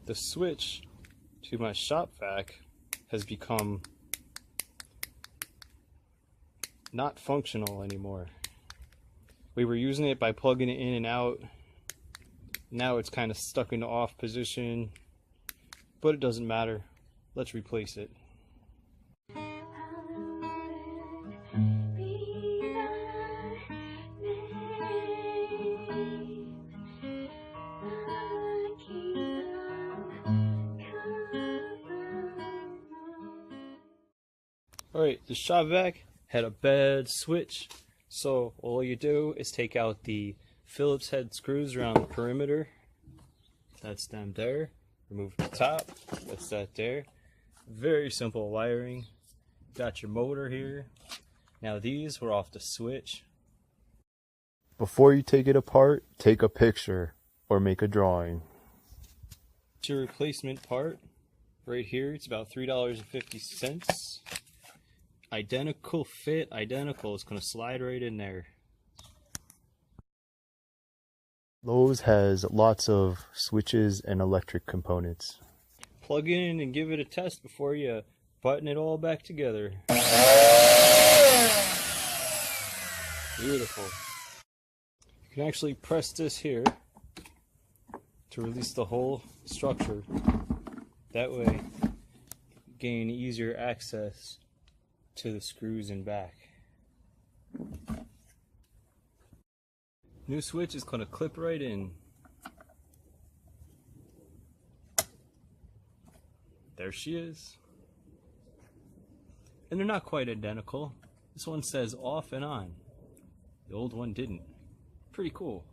the switch to my shop vac has become not functional anymore. We were using it by plugging it in and out. Now it's kind of stuck in the off position, but it doesn't matter. Let's replace it. Alright, the shop vac had a bad switch, so all you do is take out the Phillips head screws around the perimeter. That's them there. Remove the top. That's that there. Very simple wiring. Got your motor here. Now these were off the switch. Before you take it apart, take a picture or make a drawing. It's your replacement part right here. It's about $3.50. Identical fit, identical. It's going to slide right in there. Lowe's has lots of switches and electric components. Plug in and give it a test before you button it all back together. Beautiful. You can actually press this here to release the whole structure. That way, gain easier access to the screws and back. New switch is going to clip right in. There she is. And they're not quite identical. This one says off and on. The old one didn't. Pretty cool.